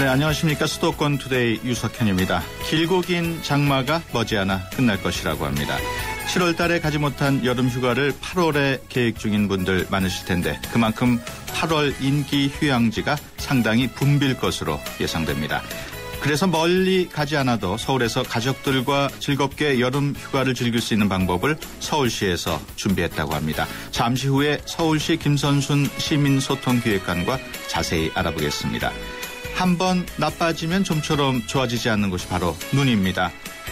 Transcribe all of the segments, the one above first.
안녕하십니까. 수도권 투데이 유석현입니다. 길고 긴 장마가 머지않아 끝날 것이라고 합니다. 7월 달에 가지 못한 여름 휴가를 8월에 계획 중인 분들 많으실 텐데 그만큼 8월 인기 휴양지가 상당히 붐빌 것으로 예상됩니다. 그래서 멀리 가지 않아도 서울에서 가족들과 즐겁게 여름 휴가를 즐길 수 있는 방법을 서울시에서 준비했다고 합니다. 잠시 후에 서울시 김선순 시민소통기획관과 자세히 알아보겠습니다. 한번 나빠지면 좀처럼 좋아지지 않는 것이 바로 눈입니다.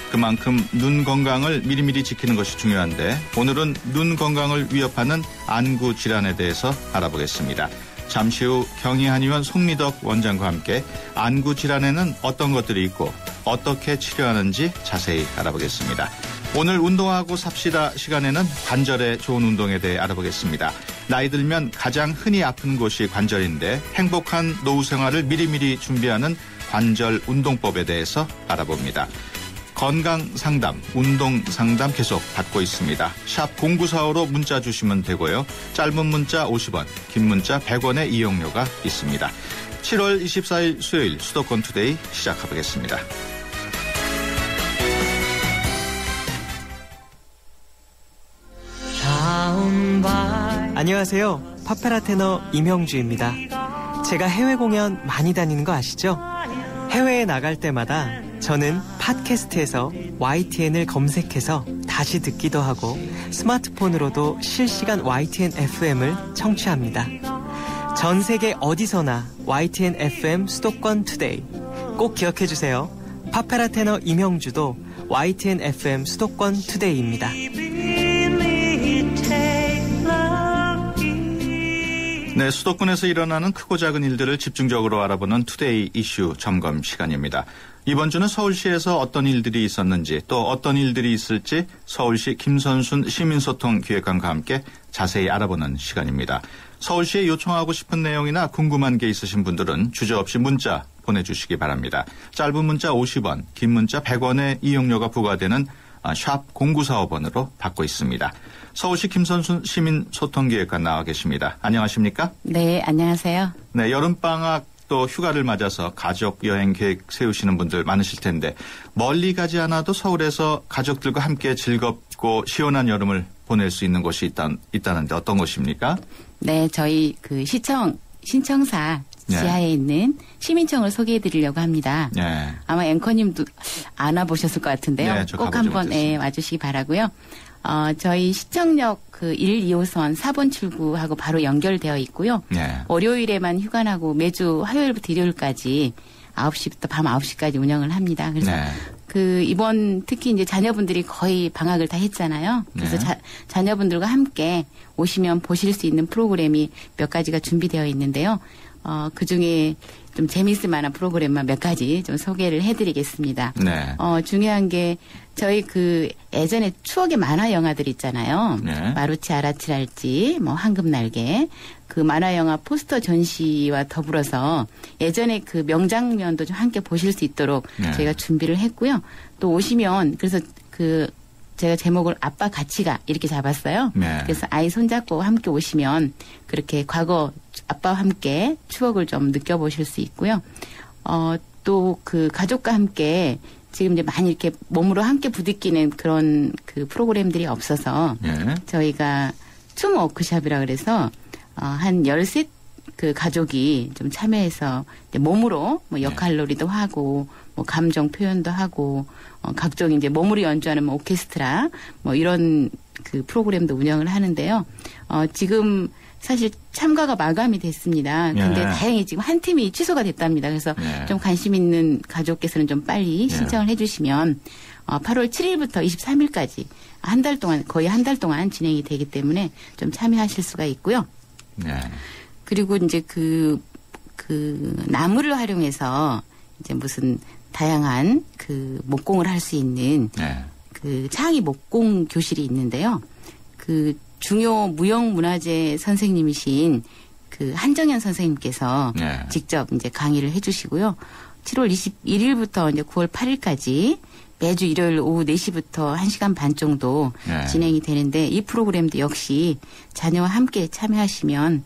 그만큼 눈 건강을 미리미리 지키는 것이 중요한데 오늘은 눈 건강을 위협하는 안구 질환에 대해서 알아보겠습니다. 잠시 후 경희한의원 송미덕 원장과 함께 안구 질환에는 어떤 것들이 있고 어떻게 치료하는지 자세히 알아보겠습니다. 오늘 운동하고 삽시다 시간에는 관절에 좋은 운동에 대해 알아보겠습니다. 나이 들면 가장 흔히 아픈 곳이 관절인데 행복한 노후 생활을 미리미리 준비하는 관절 운동법에 대해서 알아봅니다. 건강 상담, 운동 상담 계속 받고 있습니다. 샵 0945로 문자 주시면 되고요. 짧은 문자 50원, 긴 문자 100원의 이용료가 있습니다. 7월 24일 수요일 수도권 투데이 시작해보겠습니다. 안녕하세요. 파페라 테너 임형주입니다. 제가 해외 공연 많이 다니는 거 아시죠? 해외에 나갈 때마다 저는 팟캐스트에서 YTN을 검색해서 다시 듣기도 하고 스마트폰으로도 실시간 YTN FM을 청취합니다. 전 세계 어디서나 YTN FM 수도권 투데이 꼭 기억해주세요. 파페라 테너 임형주도 YTN FM 수도권 투데이입니다. 네, 수도권에서 일어나는 크고 작은 일들을 집중적으로 알아보는 투데이 이슈 점검 시간입니다. 이번 주는 서울시에서 어떤 일들이 있었는지 또 어떤 일들이 있을지 서울시 김선순 시민소통기획관과 함께 자세히 알아보는 시간입니다. 서울시에 요청하고 싶은 내용이나 궁금한 게 있으신 분들은 주저없이 문자 보내주시기 바랍니다. 짧은 문자 50원, 긴 문자 100원의 이용료가 부과되는 샵 0945번으로 받고 있습니다. 서울시 김선순 시민소통기획관 나와 계십니다. 안녕하십니까? 네, 안녕하세요. 네, 여름방학 또 휴가를 맞아서 가족 여행 계획 세우시는 분들 많으실 텐데 멀리 가지 않아도 서울에서 가족들과 함께 즐겁고 시원한 여름을 보낼 수 있는 곳이 있다는데 어떤 곳입니까? 네, 저희 그 신청사 지하에 있는 시민청을 소개해드리려고 합니다. 네. 아마 앵커님도 안 와보셨을 것 같은데요. 네, 꼭 한번 와주시기 바라고요. 저희 시청역 그 1, 2호선 4번 출구하고 바로 연결되어 있고요. 네. 월요일에만 휴관하고 매주 화요일부터 일요일까지 9시부터 밤 9시까지 운영을 합니다. 그래서 네. 이번 특히 이제 자녀분들이 거의 방학을 다 했잖아요. 그래서 네. 자녀분들과 함께 오시면 보실 수 있는 프로그램이 몇 가지가 준비되어 있는데요. 그 중에 좀 재미있을 만한 프로그램만 몇 가지 좀 소개를 해드리겠습니다. 네. 중요한 게 저희 그 예전에 추억의 만화 영화들 있잖아요. 네. 마루치 아라치랄지, 뭐 황금날개. 그 만화 영화 포스터 전시와 더불어서 예전에 그 명장면도 좀 함께 보실 수 있도록 네. 저희가 준비를 했고요. 또 오시면 그래서 제가 제목을 아빠 같이 가 이렇게 잡았어요. 네. 그래서 아이 손잡고 함께 오시면 그렇게 과거 아빠와 함께 추억을 좀 느껴보실 수 있고요. 또 그 가족과 함께 지금 이제 많이 이렇게 몸으로 함께 부딪히는 그런 그 프로그램들이 없어서 네. 저희가 춤 워크숍이라 그래서 한 13 그 가족이 좀 참여해서 이제 몸으로 뭐 역할놀이도 하고 뭐 감정 표현도 하고 각종 이제 몸으로 연주하는 뭐 오케스트라 뭐 이런 그 프로그램도 운영을 하는데요. 지금 사실 참가가 마감이 됐습니다. 근데 다행히 지금 한 팀이 취소가 됐답니다. 그래서 좀 관심 있는 가족께서는 좀 빨리 신청을 해주시면 8월 7일부터 23일까지 한 달 동안 거의 한 달 동안 진행이 되기 때문에 좀 참여하실 수가 있고요. 네. 그리고 이제 그 나무를 활용해서 이제 무슨 다양한 그 목공을 할 수 있는 그 창의 목공 교실이 있는데요. 그 중요 무형문화재 선생님이신 그 한정현 선생님께서 직접 이제 강의를 해주시고요. 7월 21일부터 이제 9월 8일까지 매주 일요일 오후 4시부터 1시간 반 정도 네. 진행이 되는데 이 프로그램도 역시 자녀와 함께 참여하시면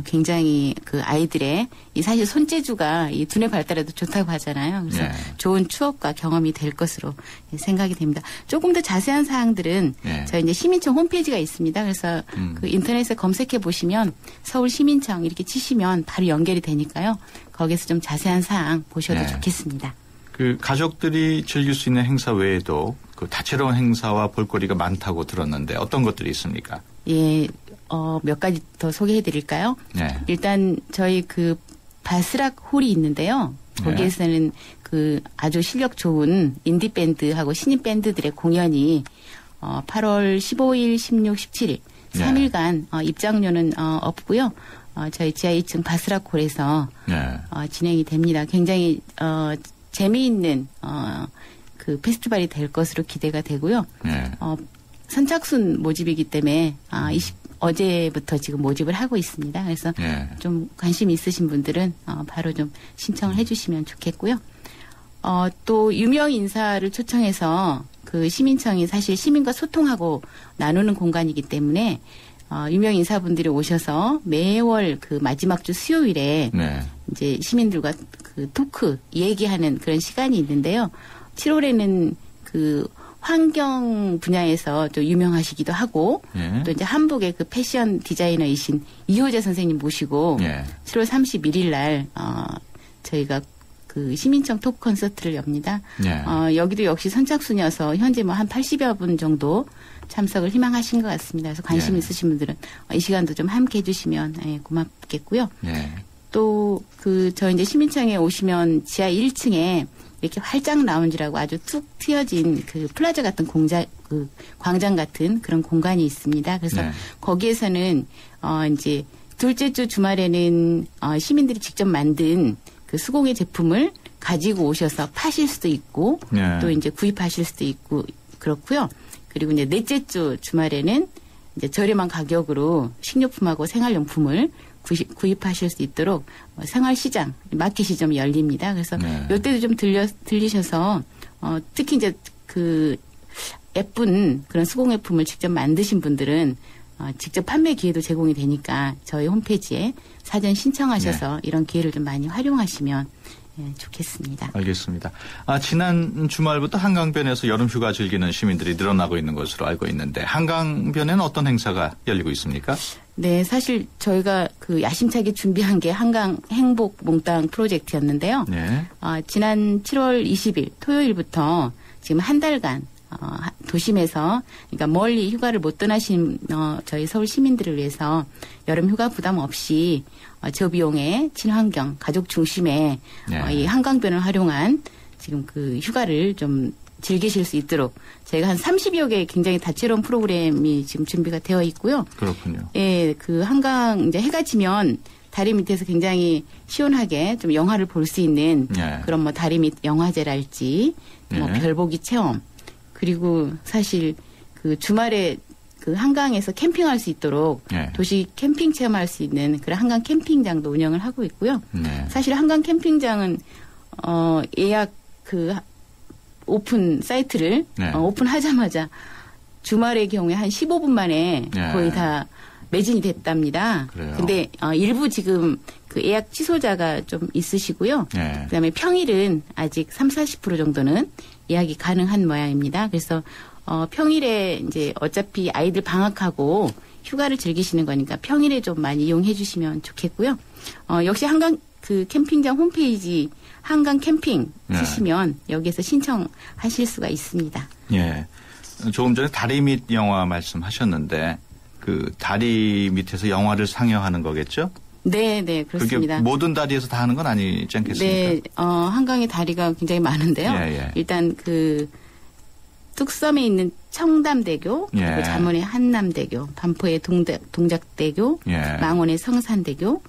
굉장히 그 아이들의 이 사실 손재주가 이 두뇌 발달에도 좋다고 하잖아요. 그래서 네. 좋은 추억과 경험이 될 것으로 생각이 됩니다. 조금 더 자세한 사항들은 네. 저희 이제 시민청 홈페이지가 있습니다. 그래서 그 인터넷에 검색해 보시면 서울 시민청 이렇게 치시면 바로 연결이 되니까요. 거기서 좀 자세한 사항 보셔도 네. 좋겠습니다. 그 가족들이 즐길 수 있는 행사 외에도 그 다채로운 행사와 볼거리가 많다고 들었는데 어떤 것들이 있습니까? 예, 몇 가지 더 소개해 드릴까요? 네. 일단 저희 그 바스락 홀이 있는데요. 거기에서는 그 아주 실력 좋은 인디 밴드하고 신인 밴드들의 공연이 8월 15일, 16, 17일 3일간 입장료는 없고요. 저희 지하 2층 바스락 홀에서 네. 진행이 됩니다. 굉장히 재미있는 그 페스티벌이 될 것으로 기대가 되고요. 네. 선착순 모집이기 때문에 어제부터 지금 모집을 하고 있습니다. 그래서 네. 좀 관심 있으신 분들은 바로 좀 신청을 해주시면 좋겠고요. 또 유명 인사를 초청해서 그 시민청이 사실 시민과 소통하고 나누는 공간이기 때문에 유명 인사분들이 오셔서 매월 그 마지막 주 수요일에 네. 이제 시민들과 그 토크 얘기하는 그런 시간이 있는데요. 7월에는 그 환경 분야에서 좀 유명하시기도 하고 네. 또 이제 한국의 그 패션 디자이너이신 이효재 선생님 모시고 네. 7월 31일 날 저희가 그 시민청 토크 콘서트를 엽니다. 네. 여기도 역시 선착순이어서 현재 뭐 한 80여 분 정도 참석을 희망하신 것 같습니다. 그래서 관심 네. 있으신 분들은 이 시간도 좀 함께 해주시면 고맙겠고요. 네. 또 저 이제 시민청에 오시면 지하 1층에 이렇게 활짝 라운지라고 아주 툭 트여진 그 플라자 같은 광장 같은 그런 공간이 있습니다. 그래서 네. 거기에서는 이제 둘째 주 주말에는 시민들이 직접 만든 그 수공예 제품을 가지고 오셔서 파실 수도 있고 네. 또 이제 구입하실 수도 있고 그렇고요. 그리고 이제 넷째 주 주말에는 이제 저렴한 가격으로 식료품하고 생활용품을 구입하실 수 있도록 생활시장, 마켓이 좀 열립니다. 그래서 네. 이때도 좀 들리셔서 특히 이제 그 예쁜 그런 수공예품을 직접 만드신 분들은 직접 판매 기회도 제공이 되니까 저희 홈페이지에 사전 신청하셔서 이런 기회를 좀 많이 활용하시면 좋겠습니다. 알겠습니다. 지난 주말부터 한강변에서 여름 휴가 즐기는 시민들이 늘어나고 있는 것으로 알고 있는데 한강변에는 어떤 행사가 열리고 있습니까? 네, 사실 저희가 그 야심차게 준비한 게 한강 행복 몽땅 프로젝트였는데요. 네. 지난 7월 20일 토요일부터 지금 한 달간 도심에서 그러니까 멀리 휴가를 못 떠나신 저희 서울 시민들을 위해서 여름 휴가 부담 없이 저비용의 친환경 가족 중심의 이 한강변을 활용한 지금 그 휴가를 좀 즐기실 수 있도록 저희가 한 30여 개의 굉장히 다채로운 프로그램이 지금 준비가 되어 있고요. 그렇군요. 예, 그 한강 이제 해가 지면 다리 밑에서 굉장히 시원하게 좀 영화를 볼 수 있는 그런 뭐 다리 밑 영화제랄지 뭐 별보기 체험 그리고 사실 그 주말에 그 한강에서 캠핑할 수 있도록 도시 캠핑 체험할 수 있는 그런 한강 캠핑장도 운영을 하고 있고요. 사실 한강 캠핑장은 예약 그 오픈 사이트를 오픈하자마자 주말의 경우에 한 15분 만에 거의 다 매진이 됐답니다. 근데 일부 지금 그 예약 취소자가 좀 있으시고요. 그다음에 평일은 아직 30-40% 정도는 예약이 가능한 모양입니다. 그래서 평일에 이제 어차피 아이들 방학하고 휴가를 즐기시는 거니까 평일에 좀 많이 이용해 주시면 좋겠고요. 역시 한강 그 캠핑장 홈페이지 한강 캠핑 치시면 여기에서 신청하실 수가 있습니다. 예. 조금 전에 다리 밑 영화 말씀하셨는데 그 다리 밑에서 영화를 상영하는 거겠죠? 네, 네, 그렇습니다. 그게 모든 다리에서 다 하는 건 아니지 않겠습니까? 네, 한강의 다리가 굉장히 많은데요. 일단 그 뚝섬에 있는 청담대교, 그리고 잠원의 한남대교, 반포의 동작대교, 망원의 성산대교,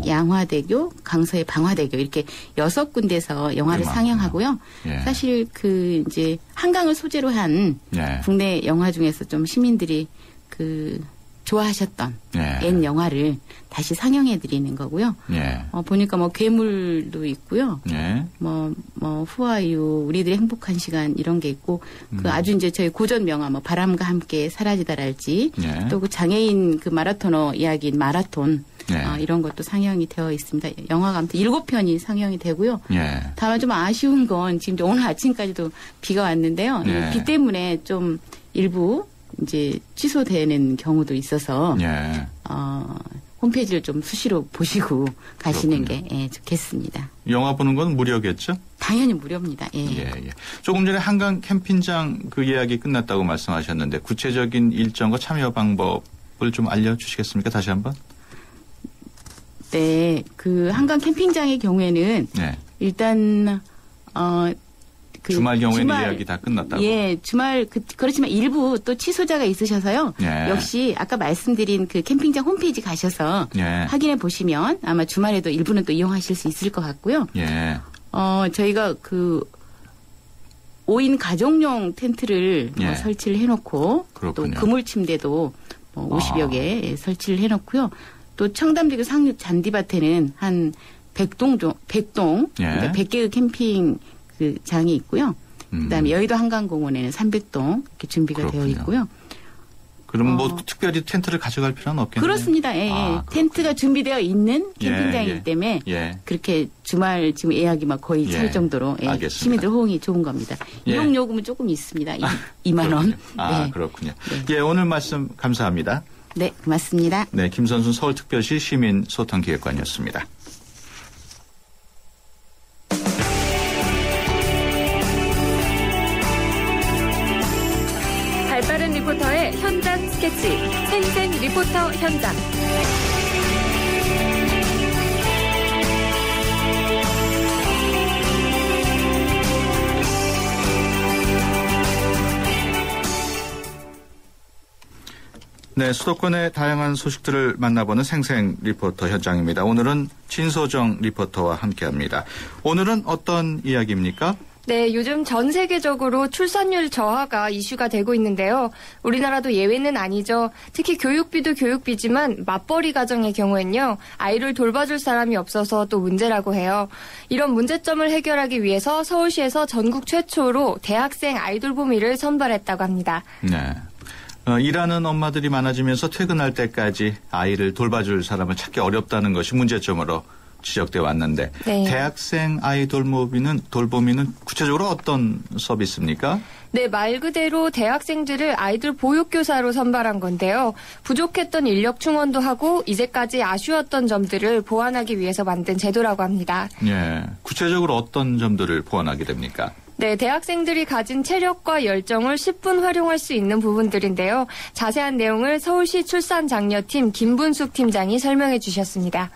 양화대교, 강서의 방화대교 이렇게 6군데서 영화를 상영하고요. 사실 그 이제 한강을 소재로 한 국내 영화 중에서 좀 시민들이 그 좋아하셨던 예. 옛 영화를 다시 상영해드리는 거고요. 예. 보니까 뭐 괴물도 있고요. 예. 후아유, 우리들의 행복한 시간 이런 게 있고 그 아주 이제 저희 고전 명화 뭐 바람과 함께 사라지다랄지 예. 또 그 장애인 그 마라토너 이야기인 마라톤 예. 이런 것도 상영이 되어 있습니다. 영화가 아무튼 7편이 상영이 되고요. 예. 다만 좀 아쉬운 건 지금 오늘 아침까지도 비가 왔는데요. 예. 비 때문에 좀 일부 이제 취소되는 경우도 있어서 예. 홈페이지를 좀 수시로 보시고 가시는 그렇군요. 게 좋겠습니다. 영화 보는 건 무료겠죠? 당연히 무료입니다. 예. 예. 조금 전에 한강 캠핑장 그 이야기 끝났다고 말씀하셨는데 구체적인 일정과 참여 방법을 좀 알려주시겠습니까? 다시 한번. 네, 그 한강 캠핑장의 경우에는 네. 일단 주말 경우에는 예약이 다 끝났다고. 예, 주말 그렇지만 일부 또 취소자가 있으셔서요. 예. 역시 아까 말씀드린 그 캠핑장 홈페이지 가셔서 예. 확인해 보시면 아마 주말에도 일부는 또 이용하실 수 있을 것 같고요. 예. 저희가 그 5인 가정용 텐트를 예. 설치를 해놓고 그렇군요. 또 그물 침대도 50여 개 설치를 해놓고요. 또 청담대교 상륙 잔디밭에는 한 100동 예. 그러니까 100개의 캠핑 그 장이 있고요. 그다음에 여의도 한강공원에는 300동 이렇게 준비가 그렇군요. 되어 있고요. 그러면 뭐 특별히 텐트를 가져갈 필요는 없겠네요. 그렇습니다. 예, 텐트가 준비되어 있는 캠핑장이기 예. 때문에 예. 그렇게 주말 지금 예약이 막 거의 예. 찰 정도로 알겠습니다. 시민들 호응이 좋은 겁니다. 예. 이용 요금은 조금 있습니다. 2만 원. 네. 그렇군요. 예, 오늘 말씀 감사합니다. 네, 고맙습니다. 네, 김선순 서울특별시 시민소통기획관이었습니다. 발빠른 리포터의 현장 스케치, 생생 리포터 현장. 네, 수도권의 다양한 소식들을 만나보는 생생 리포터 현장입니다. 오늘은 진소정 리포터와 함께합니다. 오늘은 어떤 이야기입니까? 네, 요즘 전 세계적으로 출산율 저하가 이슈가 되고 있는데요. 우리나라도 예외는 아니죠. 특히 교육비도 교육비지만 맞벌이 가정의 경우엔요. 아이를 돌봐줄 사람이 없어서 또 문제라고 해요. 이런 문제점을 해결하기 위해서 서울시에서 전국 최초로 대학생 아이돌보미를 선발했다고 합니다. 네. 일하는 엄마들이 많아지면서 퇴근할 때까지 아이를 돌봐줄 사람을 찾기 어렵다는 것이 문제점으로 지적돼 왔는데 네. 대학생 아이 돌보미는 구체적으로 어떤 서비스입니까? 네, 말 그대로 대학생들을 아이들 보육교사로 선발한 건데요. 부족했던 인력 충원도 하고 이제까지 아쉬웠던 점들을 보완하기 위해서 만든 제도라고 합니다. 예. 구체적으로 어떤 점들을 보완하게 됩니까? 네, 대학생들이 가진 체력과 열정을 10분 활용할 수 있는 부분들인데요. 자세한 내용을 서울시 출산장려팀 김분숙 팀장이 설명해 주셨습니다.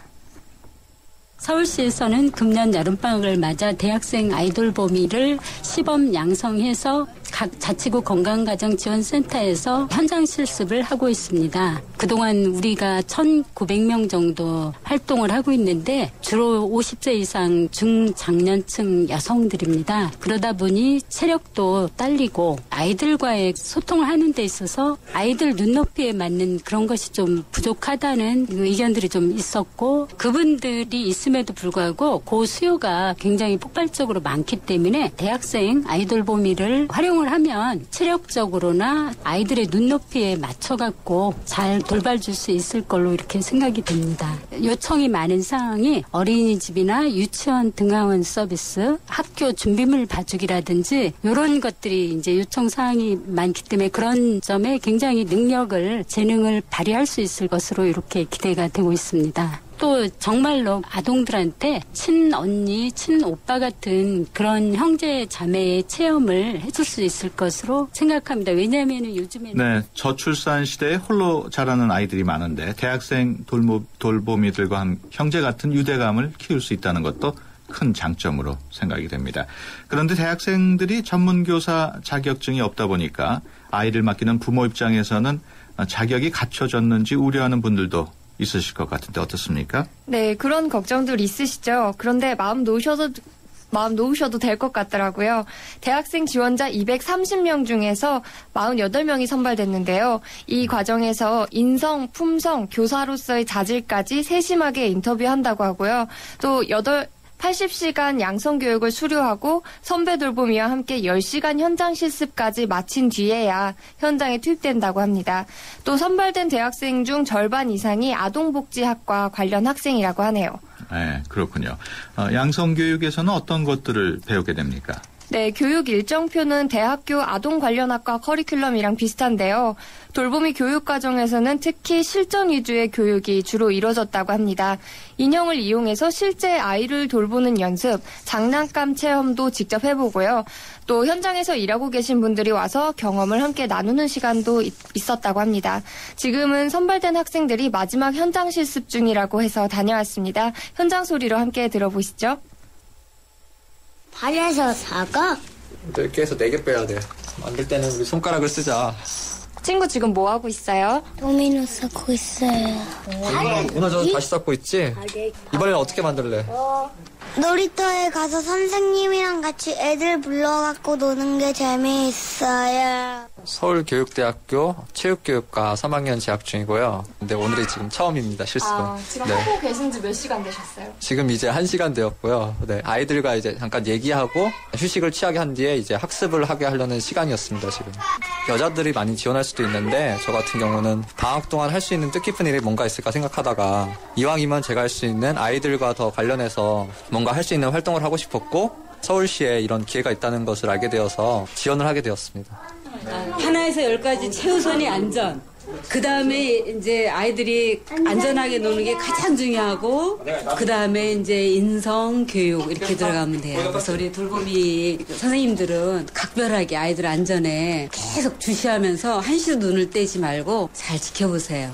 서울시에서는 금년 여름방학을 맞아 대학생 아이돌보미를 시범 양성해서 각 자치구 건강가정지원센터에서 현장 실습을 하고 있습니다. 그동안 우리가 1,900명 정도 활동을 하고 있는데 주로 50세 이상 중장년층 여성들입니다. 그러다 보니 체력도 딸리고 아이들과의 소통을 하는 데 있어서 아이들 눈높이에 맞는 그런 것이 좀 부족하다는 의견들이 좀 있었고 그분들이 있음에도 불구하고 그 수요가 굉장히 폭발적으로 많기 때문에 대학생 아이돌보미를 활용을 하면 체력적으로나 아이들의 눈높이에 맞춰갖고 잘 돌봐줄 수 있을 걸로 이렇게 생각이 됩니다. 요청이 많은 사항이 어린이집이나 유치원 등하원 서비스, 학교 준비물 봐주기라든지 이런 것들이 이제 요청 사항이 많기 때문에 그런 점에 굉장히 능력을, 재능을 발휘할 수 있을 것으로 이렇게 기대가 되고 있습니다. 또 정말로 아동들한테 친언니, 친오빠 같은 그런 형제 자매의 체험을 해줄 수 있을 것으로 생각합니다. 왜냐하면 요즘에는 네, 저출산 시대에 홀로 자라는 아이들이 많은데 대학생 돌보미들과 형제 같은 유대감을 키울 수 있다는 것도 큰 장점으로 생각이 됩니다. 그런데 대학생들이 전문교사 자격증이 없다 보니까 아이를 맡기는 부모 입장에서는 자격이 갖춰졌는지 우려하는 분들도 있으실 것 같은데 어떻습니까? 네, 그런 걱정들 있으시죠. 그런데 마음 놓으셔도 마음 놓으셔도 될 것 같더라고요. 대학생 지원자 230명 중에서 48명이 선발됐는데요. 이 과정에서 인성, 품성, 교사로서의 자질까지 세심하게 인터뷰한다고 하고요. 또 80시간 양성교육을 수료하고 선배 돌보미와 함께 10시간 현장 실습까지 마친 뒤에야 현장에 투입된다고 합니다. 또 선발된 대학생 중 절반 이상이 아동복지학과 관련 학생이라고 하네요. 네, 그렇군요. 양성교육에서는 어떤 것들을 배우게 됩니까? 네, 교육 일정표는 대학교 아동 관련 학과 커리큘럼이랑 비슷한데요. 돌보미 교육 과정에서는 특히 실전 위주의 교육이 주로 이루어졌다고 합니다. 인형을 이용해서 실제 아이를 돌보는 연습, 장난감 체험도 직접 해보고요. 또 현장에서 일하고 계신 분들이 와서 경험을 함께 나누는 시간도 있었다고 합니다. 지금은 선발된 학생들이 마지막 현장 실습 중이라고 해서 다녀왔습니다. 현장 소리로 함께 들어보시죠. 8에서 4가? 10개에서 4개 빼야 돼. 만들 때는 우리 손가락을 쓰자. 친구 지금 뭐 하고 있어요? 도미노 쌓고 있어요. 오늘 저 다시 쌓고 있지? 이번에는 어떻게 만들래? 놀이터에 가서 선생님이랑 같이 애들 불러갖고 노는 게 재미있어요. 서울교육대학교 체육교육과 3학년 재학 중이고요. 근데 오늘이 지금 처음입니다, 실습은. 지금 하고 계신 지 몇 시간 되셨어요? 지금 이제 1시간 되었고요. 네, 아이들과 이제 잠깐 얘기하고 휴식을 취하게 한 뒤에 이제 학습을 하게 하려는 시간이었습니다, 지금. 여자들이 많이 지원할 수도 있는데 저 같은 경우는 방학 동안 할 수 있는 뜻깊은 일이 뭔가 있을까 생각하다가 이왕이면 제가 할 수 있는 아이들과 더 관련해서 뭔가 할 수 있는 활동을 하고 싶었고 서울시에 이런 기회가 있다는 것을 알게 되어서 지원을 하게 되었습니다. 하나에서 10까지 최우선이 안전. 그 다음에 이제 아이들이 안전하게 노는 게 가장 중요하고, 그 다음에 이제 인성, 교육 이렇게 들어가면 돼요. 그래서 우리 돌보미 선생님들은 각별하게 아이들 안전에 계속 주시하면서 한시도 눈을 떼지 말고 잘 지켜보세요.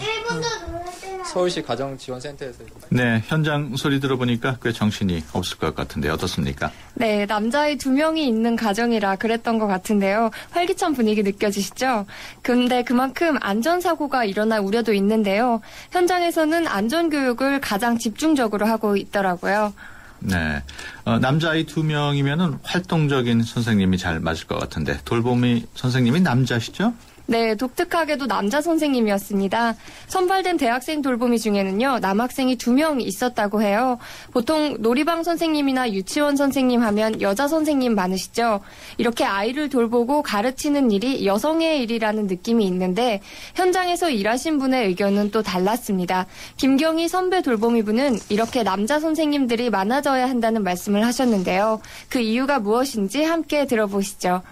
서울시 가정지원센터에서. 네, 현장 소리 들어보니까 꽤 정신이 없을 것 같은데 어떻습니까? 네, 남자아이 2명이 있는 가정이라 그랬던 것 같은데요. 활기찬 분위기 느껴지시죠? 근데 그만큼 안전사고가 일어날 우려도 있는데요. 현장에서는 안전교육을 가장 집중적으로 하고 있더라고요. 네, 남자아이 2명이면은 활동적인 선생님이 잘 맞을 것 같은데 돌보미 선생님이 남자시죠? 네, 독특하게도 남자 선생님이었습니다. 선발된 대학생 돌보미 중에는요, 남학생이 2명 있었다고 해요. 보통 놀이방 선생님이나 유치원 선생님 하면 여자 선생님 많으시죠? 이렇게 아이를 돌보고 가르치는 일이 여성의 일이라는 느낌이 있는데 현장에서 일하신 분의 의견은 또 달랐습니다. 김경희 선배 돌보미분은 이렇게 남자 선생님들이 많아져야 한다는 말씀을 하셨는데요. 그 이유가 무엇인지 함께 들어보시죠.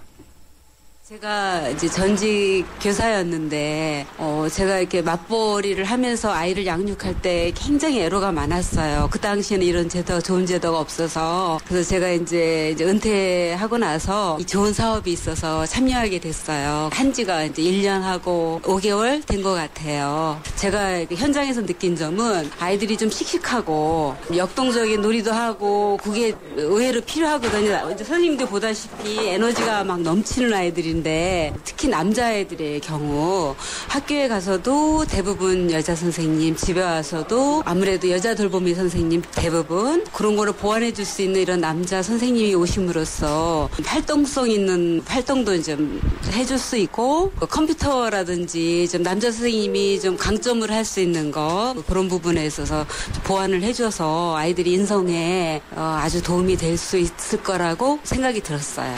제가 이제 전직 교사였는데, 제가 이렇게 맞벌이를 하면서 아이를 양육할 때 굉장히 애로가 많았어요. 그 당시에는 이런 제도가, 좋은 제도가 없어서. 그래서 제가 이제 은퇴하고 나서 이 좋은 사업이 있어서 참여하게 됐어요. 한 지가 이제 1년하고 5개월 된 것 같아요. 제가 현장에서 느낀 점은 아이들이 좀 씩씩하고 역동적인 놀이도 하고 그게 의외로 필요하거든요. 이제 선생님들 보다시피 에너지가 막 넘치는 아이들이 특히 남자애들의 경우 학교에 가서도 대부분 여자 선생님, 집에 와서도 아무래도 여자 돌보미 선생님 대부분 그런 거를 보완해 줄 수 있는 이런 남자 선생님이 오심으로써 활동성 있는 활동도 좀 해줄 수 있고 컴퓨터라든지 좀 남자 선생님이 좀 강점을 할 수 있는 거 그런 부분에 있어서 보완을 해줘서 아이들이 인성에 아주 도움이 될 수 있을 거라고 생각이 들었어요.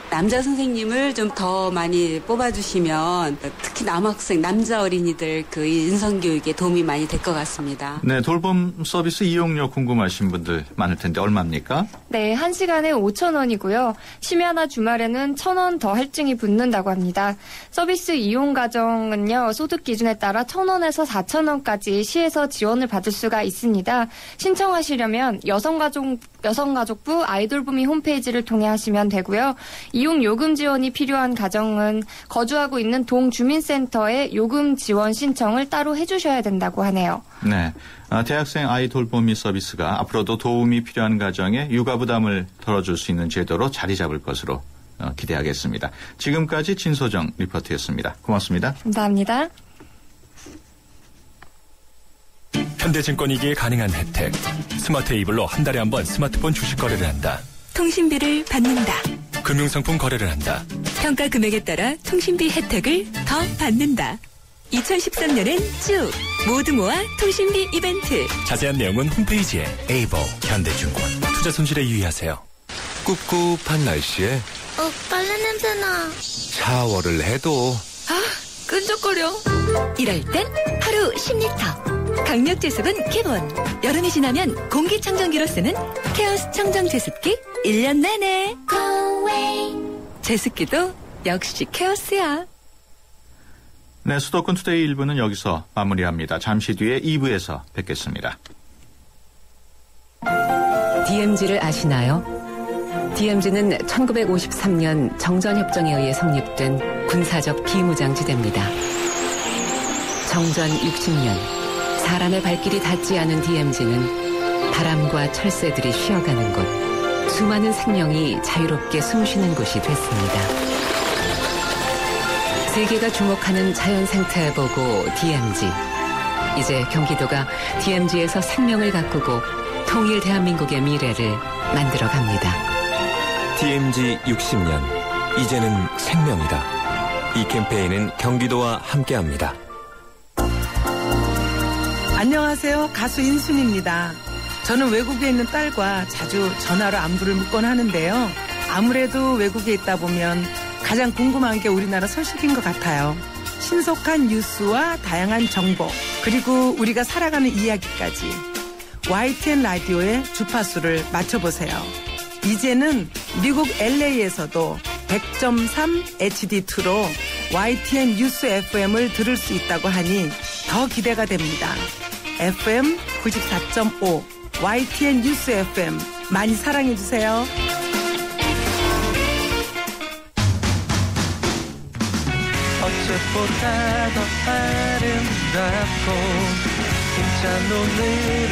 남자 선생님을 좀 더 많이 뽑아주시면 특히 남학생, 남자 어린이들 그 인성교육에 도움이 많이 될 것 같습니다. 네, 돌봄 서비스 이용료 궁금하신 분들 많을 텐데 얼마입니까? 네, 1시간에 5,000원이고요. 심야나 주말에는 1,000원 더 할증이 붙는다고 합니다. 서비스 이용 가정은요, 소득 기준에 따라 1,000원에서 4,000원까지 시에서 지원을 받을 수가 있습니다. 신청하시려면 여성가족부 아이돌봄이 홈페이지를 통해 하시면 되고요. 이용 요금 지원이 필요한 가정은 거주하고 있는 동주민센터에 요금 지원 신청을 따로 해주셔야 된다고 하네요. 네, 대학생 아이 돌보미 서비스가 앞으로도 도움이 필요한 가정에 육아 부담을 덜어줄 수 있는 제도로 자리 잡을 것으로 기대하겠습니다. 지금까지 진소정 리포터였습니다. 고맙습니다. 감사합니다. 현대증권이기에 가능한 혜택. 스마트 이블로 한 달에 한 번 스마트폰 주식 거래를 한다. 통신비를 받는다. 금융상품 거래를 한다. 평가 금액에 따라 통신비 혜택을 더 받는다. 2013년엔 쭉 모두 모아 통신비 이벤트. 자세한 내용은 홈페이지에 에이버 현대중공. 투자 손실에 유의하세요. 꿉꿉한 날씨에 빨래 냄새나. 샤워를 해도 끈적거려. 이럴 땐 하루 10리터. 강력 제습은 기본. 여름이 지나면 공기청정기로 쓰는 케어스 청정 제습기 1년 내내. 제습기도 역시 케어스야. 네, 수도권 투데이 1부는 여기서 마무리합니다. 잠시 뒤에 2부에서 뵙겠습니다. DMZ를 아시나요? DMZ는 1953년 정전협정에 의해 성립된 군사적 비무장지대입니다. 정전 60년, 사람의 발길이 닿지 않은 DMZ는 바람과 철새들이 쉬어가는 곳, 수많은 생명이 자유롭게 숨쉬는 곳이 됐습니다. 세계가 주목하는 자연 생태 보고 DMZ. 이제 경기도가 DMZ에서 생명을 가꾸고 통일 대한민국의 미래를 만들어 갑니다. DMZ 60년. 이제는 생명이다. 이 캠페인은 경기도와 함께합니다. 안녕하세요. 가수 인순입니다. 저는 외국에 있는 딸과 자주 전화로 안부를 묻곤 하는데요. 아무래도 외국에 있다 보면 가장 궁금한 게 우리나라 소식인 것 같아요. 신속한 뉴스와 다양한 정보, 그리고 우리가 살아가는 이야기까지. YTN 라디오의 주파수를 맞춰보세요. 이제는 미국 LA에서도 100.3 HD2로 YTN 뉴스 FM을 들을 수 있다고 하니 더 기대가 됩니다. FM 94.5 YTN 뉴스 FM 많이 사랑해주세요. 어제보다 더 아름답고 힘찬 오늘을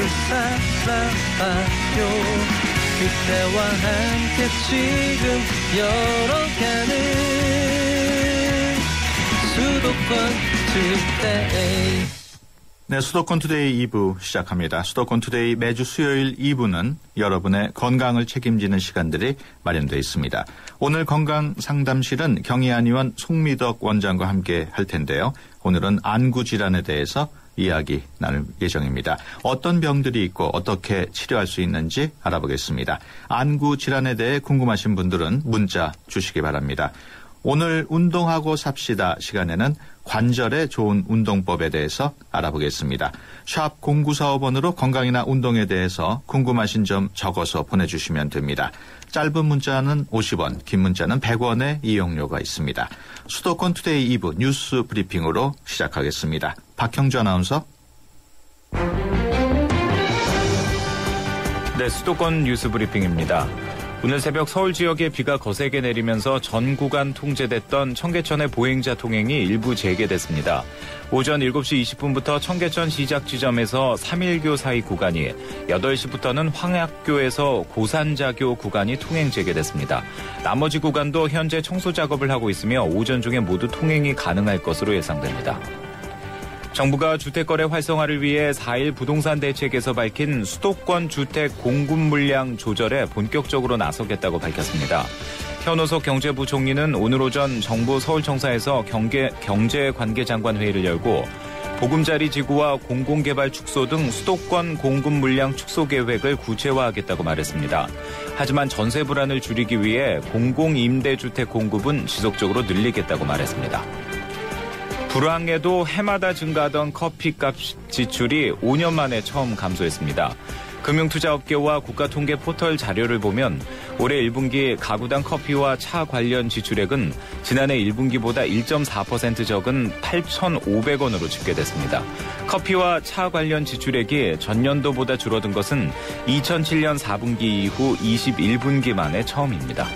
살아봐요. 그때와 함께 지금 열어가는 수도권 투데이. 네, 수도권 투데이 2부 시작합니다. 수도권 투데이 매주 수요일 2부는 여러분의 건강을 책임지는 시간들이 마련되어 있습니다. 오늘 건강 상담실은 경희안의원 송미덕 원장과 함께 할 텐데요. 오늘은 안구 질환에 대해서 이야기 나눌 예정입니다. 어떤 병들이 있고 어떻게 치료할 수 있는지 알아보겠습니다. 안구 질환에 대해 궁금하신 분들은 문자 주시기 바랍니다. 오늘 운동하고 삽시다 시간에는 관절에 좋은 운동법에 대해서 알아보겠습니다. 샵 0945번으로 건강이나 운동에 대해서 궁금하신 점 적어서 보내주시면 됩니다. 짧은 문자는 50원, 긴 문자는 100원의 이용료가 있습니다. 수도권 투데이 2부 뉴스 브리핑으로 시작하겠습니다. 박형주 아나운서. 네, 수도권 뉴스 브리핑입니다. 오늘 새벽 서울 지역에 비가 거세게 내리면서 전 구간 통제됐던 청계천의 보행자 통행이 일부 재개됐습니다. 오전 7시 20분부터 청계천 시작 지점에서 3일교 사이 구간이, 8시부터는 황학교에서 고산자교 구간이 통행 재개됐습니다. 나머지 구간도 현재 청소 작업을 하고 있으며 오전 중에 모두 통행이 가능할 것으로 예상됩니다. 정부가 주택거래 활성화를 위해 4일 부동산 대책에서 밝힌 수도권 주택 공급 물량 조절에 본격적으로 나서겠다고 밝혔습니다. 현호석 경제부총리는 오늘 오전 정부 서울청사에서 경제관계장관 회의를 열고 보금자리 지구와 공공개발 축소 등 수도권 공급 물량 축소 계획을 구체화하겠다고 말했습니다. 하지만 전세 불안을 줄이기 위해 공공임대주택 공급은 지속적으로 늘리겠다고 말했습니다. 불황에도 해마다 증가하던 커피값 지출이 5년 만에 처음 감소했습니다. 금융투자업계와 국가통계 포털 자료를 보면 올해 1분기 가구당 커피와 차 관련 지출액은 지난해 1분기보다 1.4% 적은 8,500원으로 집계됐습니다. 커피와 차 관련 지출액이 전년도보다 줄어든 것은 2007년 4분기 이후 21분기 만에 처음입니다.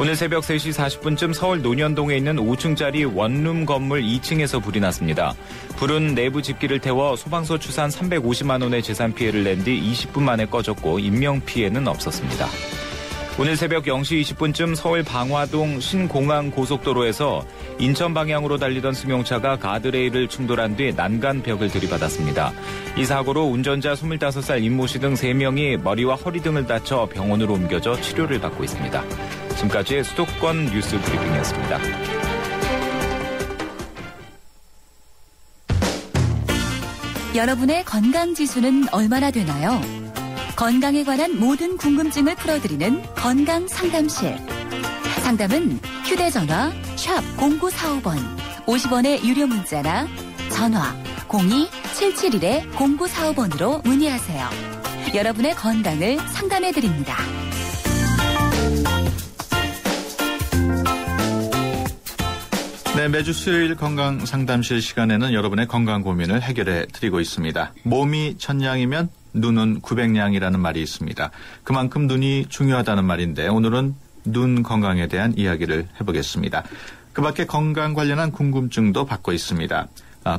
오늘 새벽 3시 40분쯤 서울 논현동에 있는 5층짜리 원룸 건물 2층에서 불이 났습니다. 불은 내부 집기를 태워 소방서 추산 350만 원의 재산 피해를 낸 뒤 20분 만에 꺼졌고 인명피해는 없었습니다. 오늘 새벽 0시 20분쯤 서울 방화동 신공항 고속도로에서 인천 방향으로 달리던 승용차가 가드레일을 충돌한 뒤 난간벽을 들이받았습니다. 이 사고로 운전자 25살 임모 씨 등 3명이 머리와 허리 등을 다쳐 병원으로 옮겨져 치료를 받고 있습니다. 지금까지 수도권 뉴스 브리핑이었습니다. 여러분의 건강지수는 얼마나 되나요? 건강에 관한 모든 궁금증을 풀어드리는 건강상담실. 상담은 휴대전화 샵 0945번 50원의 유료 문자나 전화 02-771-0945번으로 문의하세요. 여러분의 건강을 상담해드립니다. 네, 매주 수요일 건강상담실 시간에는 여러분의 건강 고민을 해결해 드리고 있습니다. 몸이 1000냥이면 눈은 900냥이라는 말이 있습니다. 그만큼 눈이 중요하다는 말인데 오늘은 눈 건강에 대한 이야기를 해보겠습니다. 그 밖에 건강 관련한 궁금증도 받고 있습니다.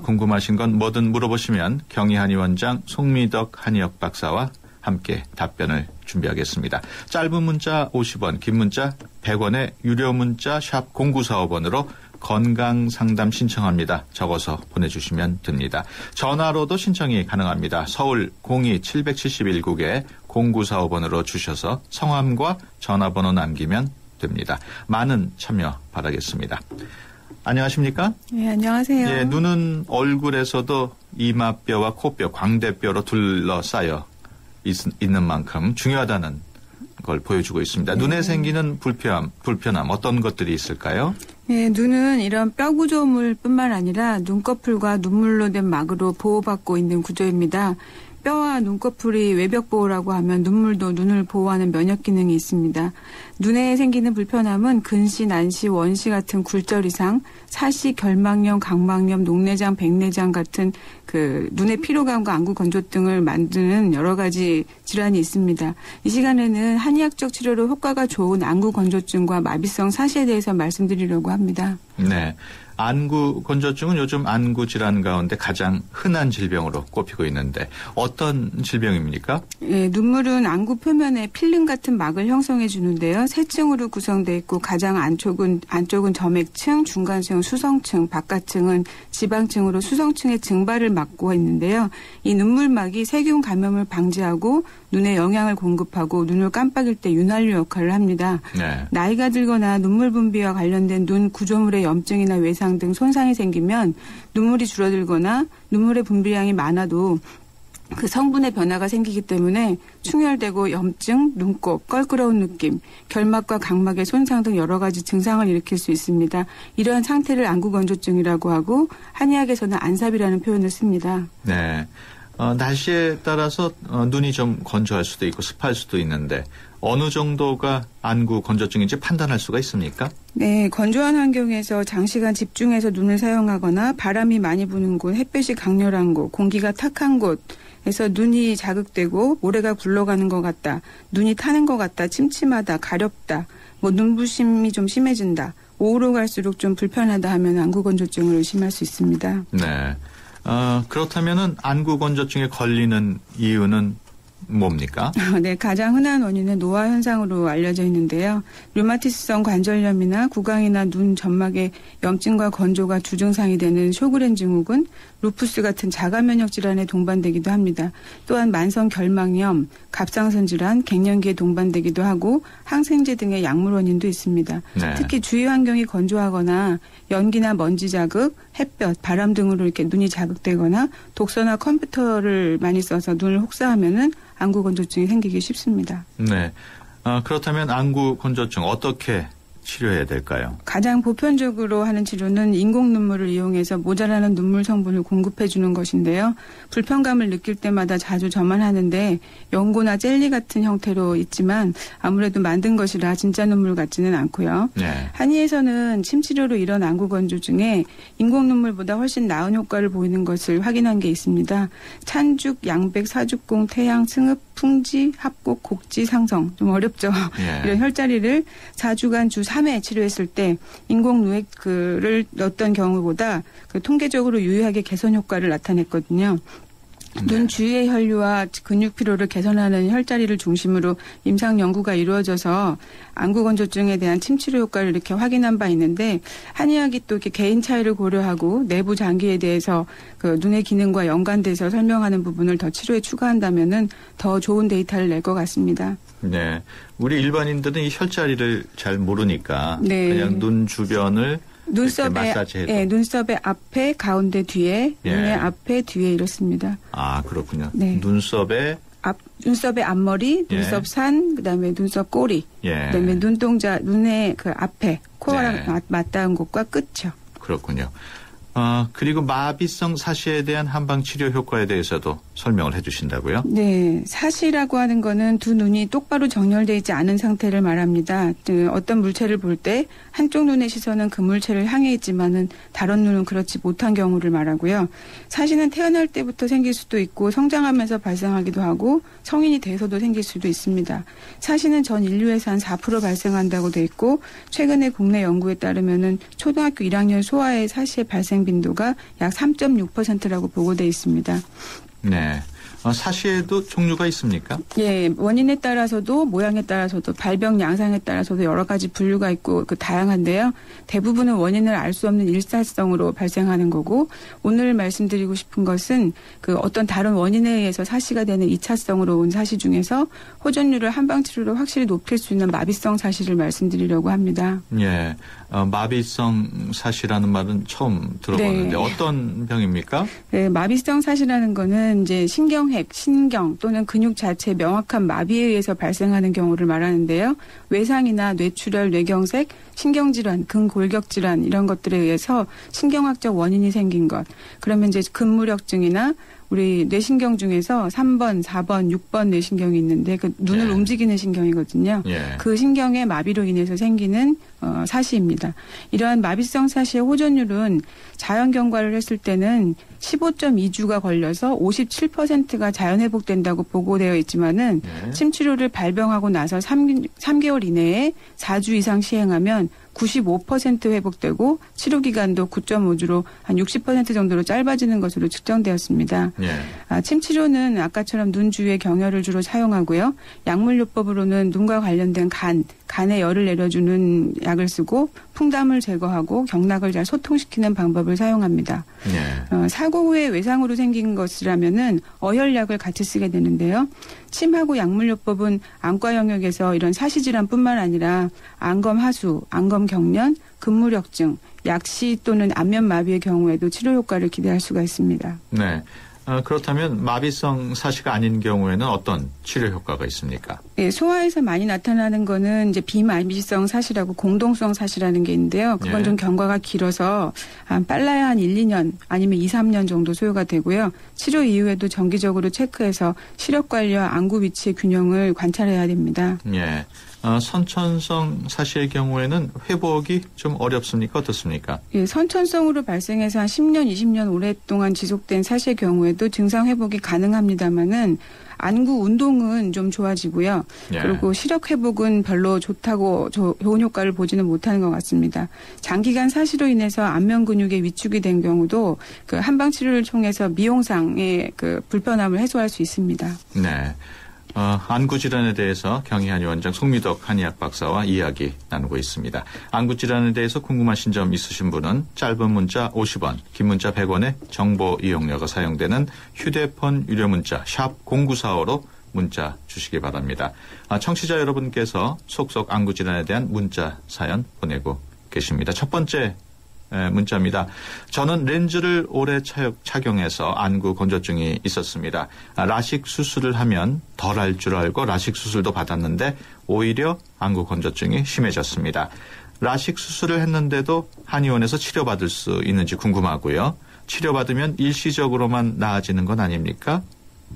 궁금하신 건 뭐든 물어보시면 경희한의원장 송미덕 한의학 박사와 함께 답변을 준비하겠습니다. 짧은 문자 50원, 긴 문자 100원의 유료 문자 샵 0945번으로 건강상담 신청합니다. 적어서 보내주시면 됩니다. 전화로도 신청이 가능합니다. 서울 02-771국에 0945번으로 주셔서 성함과 전화번호 남기면 됩니다. 많은 참여 바라겠습니다. 안녕하십니까? 네, 안녕하세요. 예, 눈은 얼굴에서도 이마뼈와 코뼈, 광대뼈로 둘러싸여 있는 만큼 중요하다는 걸 보여주고 있습니다. 네. 눈에 생기는 불편함 어떤 것들이 있을까요? 네, 눈은 이런 뼈 구조물뿐만 아니라 눈꺼풀과 눈물로 된 막으로 보호받고 있는 구조입니다. 뼈와 눈꺼풀이 외벽 보호라고 하면 눈물도 눈을 보호하는 면역 기능이 있습니다. 눈에 생기는 불편함은 근시, 난시, 원시 같은 굴절 이상, 사시, 결막염, 각막염, 녹내장, 백내장 같은 눈의 피로감과 안구 건조 등을 만드는 여러 가지 질환이 있습니다. 이 시간에는 한의학적 치료로 효과가 좋은 안구 건조증과 마비성 사시에 대해서 말씀드리려고 합니다. 네. 안구 건조증은 요즘 안구 질환 가운데 가장 흔한 질병으로 꼽히고 있는데 어떤 질병입니까? 네, 눈물은 안구 표면에 필름 같은 막을 형성해 주는데요. 세 층으로 구성되어 있고 가장 안쪽은 점액층, 중간층은 수성층, 바깥층은 지방층으로 수성층의 증발을 막고 있는데요. 이 눈물막이 세균 감염을 방지하고 눈에 영양을 공급하고 눈을 깜빡일 때 윤활유 역할을 합니다. 네. 나이가 들거나 눈물 분비와 관련된 눈 구조물의 염증이나 외상 등 손상이 생기면 눈물이 줄어들거나 눈물의 분비량이 많아도 그 성분의 변화가 생기기 때문에 충혈되고 염증, 눈곱, 껄끄러운 느낌, 결막과 각막의 손상 등 여러 가지 증상을 일으킬 수 있습니다. 이러한 상태를 안구건조증이라고 하고 한의학에서는 안삽이라는 표현을 씁니다. 네. 날씨에 따라서 눈이 좀 건조할 수도 있고 습할 수도 있는데 어느 정도가 안구 건조증인지 판단할 수가 있습니까? 네, 건조한 환경에서 장시간 집중해서 눈을 사용하거나 바람이 많이 부는 곳, 햇볕이 강렬한 곳, 공기가 탁한 곳에서 눈이 자극되고 모래가 굴러가는 것 같다, 눈이 타는 것 같다, 침침하다, 가렵다, 눈부심이 좀 심해진다, 오후로 갈수록 좀 불편하다 하면 안구 건조증을 의심할 수 있습니다. 네. 그렇다면은 안구 건조증에 걸리는 이유는 뭡니까? 네, 가장 흔한 원인은 노화 현상으로 알려져 있는데요. 류마티스성 관절염이나 구강이나 눈 점막의 염증과 건조가 주증상이 되는 쇼그렌 증후군, 루푸스 같은 자가 면역 질환에 동반되기도 합니다. 또한 만성 결막염, 갑상선 질환, 갱년기에 동반되기도 하고 항생제 등의 약물 원인도 있습니다. 네. 특히 주위 환경이 건조하거나 연기나 먼지 자극, 햇볕, 바람 등으로 이렇게 눈이 자극되거나 독서나 컴퓨터를 많이 써서 눈을 혹사하면은 안구 건조증이 생기기 쉽습니다. 네. 그렇다면 안구 건조증 어떻게 치료해야 될까요? 가장 보편적으로 하는 치료는 인공 눈물을 이용해서 모자라는 눈물 성분을 공급해 주는 것인데요. 불편감을 느낄 때마다 자주 저만 하는데 연고나 젤리 같은 형태로 있지만 아무래도 만든 것이라 진짜 눈물 같지는 않고요. 네. 한의에서는 침치료로 이런 안구 건조증에 인공 눈물보다 훨씬 나은 효과를 보이는 것을 확인한 게 있습니다. 찬죽, 양백, 사죽공, 태양, 승읍, 풍지, 합곡, 곡지, 상성. 좀 어렵죠. 예. 이런 혈자리를 4주간 주 3회 치료했을 때 인공 누액을 넣었던 경우보다 통계적으로 유효하게 개선 효과를 나타냈거든요. 눈 주위의 혈류와 근육 피로를 개선하는 혈자리를 중심으로 임상 연구가 이루어져서 안구 건조증에 대한 침치료 효과를 이렇게 확인한 바 있는데 한의학이 또 이렇게 개인 차이를 고려하고 내부 장기에 대해서 그 눈의 기능과 연관돼서 설명하는 부분을 더 치료에 추가한다면은 더 좋은 데이터를 낼 것 같습니다. 네, 우리 일반인들은 이 혈자리를 잘 모르니까 네. 그냥 눈 주변을 눈썹의 앞에, 가운데, 뒤에, 눈의 앞에, 뒤에 이렇습니다. 아, 그렇군요. 네. 눈썹의 앞머리, 눈썹 산, 그다음에 눈썹 꼬리, 그다음에 눈동자, 눈의 그 앞에, 코랑 맞닿은 곳과 끝이요. 그렇군요. 그리고 마비성 사시에 대한 한방 치료 효과에 대해서도 설명을 해 주신다고요? 네. 사시라고 하는 거는 두 눈이 똑바로 정렬되어 있지 않은 상태를 말합니다. 어떤 물체를 볼 때 한쪽 눈의 시선은 그 물체를 향해 있지만은 다른 눈은 그렇지 못한 경우를 말하고요. 사시는 태어날 때부터 생길 수도 있고 성장하면서 발생하기도 하고 성인이 돼서도 생길 수도 있습니다. 사시는 전 인류에서 한 4% 발생한다고 돼 있고 최근에 국내 연구에 따르면은 초등학교 1학년 소아의 사시의 발생 빈도가 약 3.6%라고 보고돼 있습니다. 네. 사시에도 종류가 있습니까? 예, 원인에 따라서도 모양에 따라서도 발병 양상에 따라서도 여러 가지 분류가 있고 다양한데요. 대부분은 원인을 알 수 없는 일사성으로 발생하는 거고 오늘 말씀드리고 싶은 것은 그 어떤 다른 원인에 의해서 사시가 되는 2차성으로 온 사시 중에서 호전율을 한방치료로 확실히 높일 수 있는 마비성 사시를 말씀드리려고 합니다. 예, 마비성 사시라는 말은 처음 들어보는데 어떤 병입니까? 네, 마비성 사시라는 거는 이제 신경 또는 근육 자체의 명확한 마비에 의해서 발생하는 경우를 말하는데요. 외상이나 뇌출혈, 뇌경색, 신경질환, 근골격질환 이런 것들에 의해서 신경학적 원인이 생긴 것. 그러면 이제 근무력증이나 우리 뇌신경 중에서 3번, 4번, 6번 뇌신경이 있는데 그 눈을 움직이는 신경이거든요. 그 신경의 마비로 인해서 생기는 사시입니다. 이러한 마비성 사시의 호전율은 자연 경과를 했을 때는 15.2주가 걸려서 57%가 자연 회복된다고 보고되어 있지만은 침치료를 발병하고 나서 3개월 이내에 4주 이상 시행하면 95% 회복되고 치료 기간도 9.5주로 한 60% 정도로 짧아지는 것으로 측정되었습니다. 침치료는 아까처럼 눈 주위의 경혈을 주로 사용하고요. 약물요법으로는 눈과 관련된 간에 열을 내려주는 약을 쓰고 풍담을 제거하고 경락을 잘 소통시키는 방법을 사용합니다. 사고 후에 외상으로 생긴 것이라면은 어혈약을 같이 쓰게 되는데요. 침하고 약물요법은 안과 영역에서 이런 사시질환뿐만 아니라 안검하수, 안검경련, 근무력증, 약시 또는 안면마비의 경우에도 치료 효과를 기대할 수가 있습니다. 네. 그렇다면 마비성 사시가 아닌 경우에는 어떤 치료 효과가 있습니까? 네, 소아에서 많이 나타나는 거는 이제 비마비성 사시라고 공동성 사시라는 게 있는데요. 그건 좀 경과가 길어서 빨라야 한 1, 2년 아니면 2, 3년 정도 소요가 되고요. 치료 이후에도 정기적으로 체크해서 시력 관리와 안구 위치의 균형을 관찰해야 됩니다. 예. 선천성 사시의 경우에는 회복이 좀 어렵습니까? 어떻습니까? 예, 선천성으로 발생해서 한 10년, 20년 오랫동안 지속된 사시의 경우에도 증상 회복이 가능합니다만은 안구 운동은 좀 좋아지고요. 그리고 시력 회복은 별로 좋은 효과를 보지는 못하는 것 같습니다. 장기간 사시로 인해서 안면 근육의 위축이 된 경우도 그 한방 치료를 통해서 미용상의 그 불편함을 해소할 수 있습니다. 네. 안구 질환에 대해서 경희한의원장 송미덕 한의학 박사와 이야기 나누고 있습니다. 안구 질환에 대해서 궁금하신 점 있으신 분은 짧은 문자 50원, 긴 문자 100원의 정보 이용료가 사용되는 휴대폰 유료 문자 샵 0945로 문자 주시기 바랍니다. 청취자 여러분께서 속속 안구 질환에 대한 문자 사연 보내고 계십니다. 첫 번째 문자입니다. 저는 렌즈를 오래 착용해서 안구 건조증이 있었습니다. 라식 수술을 하면 덜할 줄 알고 라식 수술도 받았는데 오히려 안구 건조증이 심해졌습니다. 라식 수술을 했는데도 한의원에서 치료받을 수 있는지 궁금하고요. 치료받으면 일시적으로만 나아지는 건 아닙니까?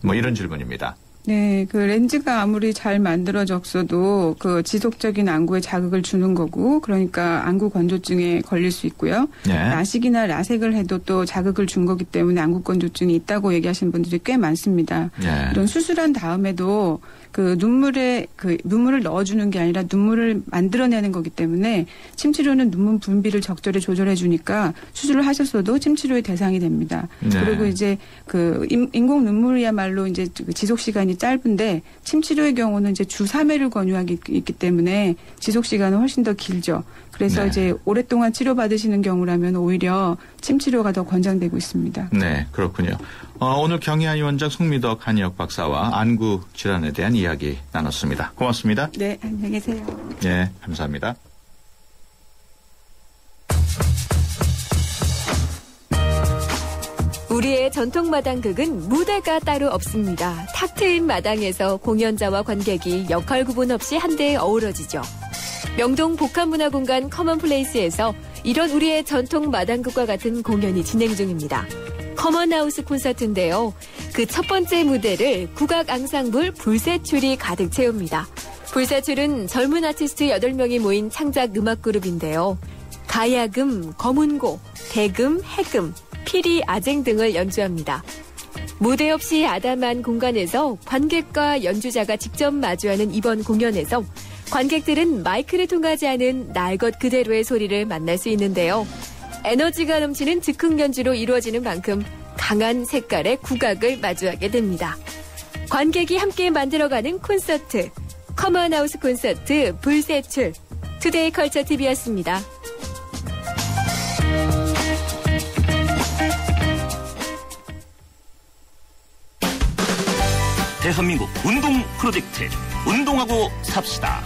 이런 질문입니다. 네, 그 렌즈가 아무리 잘 만들어졌어도 그 지속적인 안구에 자극을 주는 거고, 그러니까 안구 건조증에 걸릴 수 있고요. 네. 라식이나 라섹을 해도 또 자극을 준 거기 때문에 안구 건조증이 있다고 얘기하시는 분들이 꽤 많습니다. 네. 이런 수술한 다음에도 그 눈물을 넣어주는 게 아니라 눈물을 만들어내는 거기 때문에 침치료는 눈물 분비를 적절히 조절해 주니까 수술을 하셨어도 침치료의 대상이 됩니다. 네. 그리고 이제 그 인공 눈물이야말로 이제 지속 시간이 짧은데 침치료의 경우는 이제 주 3회를 권유하기 있기 때문에 지속 시간은 훨씬 더 길죠. 그래서 네. 이제 오랫동안 치료받으시는 경우라면 오히려 침치료가 더 권장되고 있습니다. 네, 그렇군요. 오늘 경희한의원장 송미덕 한의학 박사와 안구 질환에 대한 이야기 나눴습니다. 고맙습니다. 네, 안녕히 계세요. 네, 감사합니다. 우리의 전통 마당극은 무대가 따로 없습니다. 탁 트인 마당에서 공연자와 관객이 역할 구분 없이 한데에 어우러지죠. 명동 복합문화공간 커먼플레이스에서 이런 우리의 전통 마당극과 같은 공연이 진행 중입니다. 커먼하우스 콘서트인데요. 그 첫 번째 무대를 국악 앙상블 불새출이 가득 채웁니다. 불새출은 젊은 아티스트 8명이 모인 창작 음악 그룹인데요. 가야금, 거문고, 대금, 해금, 피리, 아쟁 등을 연주합니다. 무대 없이 아담한 공간에서 관객과 연주자가 직접 마주하는 이번 공연에서 관객들은 마이크를 통하지 않은 날 것 그대로의 소리를 만날 수 있는데요. 에너지가 넘치는 즉흥 연주로 이루어지는 만큼 강한 색깔의 국악을 마주하게 됩니다. 관객이 함께 만들어가는 콘서트, 커먼하우스 콘서트 불새출, 투데이 컬처 TV였습니다. 대한민국 운동 프로젝트 운동하고 삽시다.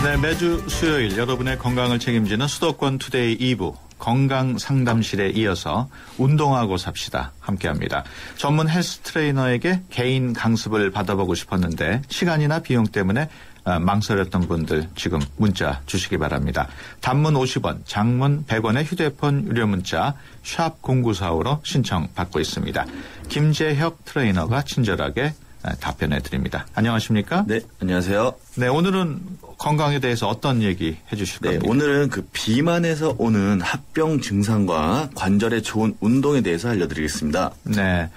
네, 매주 수요일 여러분의 건강을 책임지는 수도권 투데이 2부 건강상담실에 이어서 운동하고 삽시다 함께합니다. 전문 헬스 트레이너에게 개인 강습을 받아보고 싶었는데 시간이나 비용 때문에 망설였던 분들 지금 문자 주시기 바랍니다. 단문 50원, 장문 100원의 휴대폰 유료 문자 샵 0945로 신청 받고 있습니다. 김재혁 트레이너가 친절하게 답변해 드립니다. 안녕하십니까? 네, 안녕하세요. 네, 오늘은 건강에 대해서 어떤 얘기 해주실 겁니까? 네, 오늘은 그 비만에서 오는 합병 증상과 관절에 좋은 운동에 대해서 알려드리겠습니다. 네,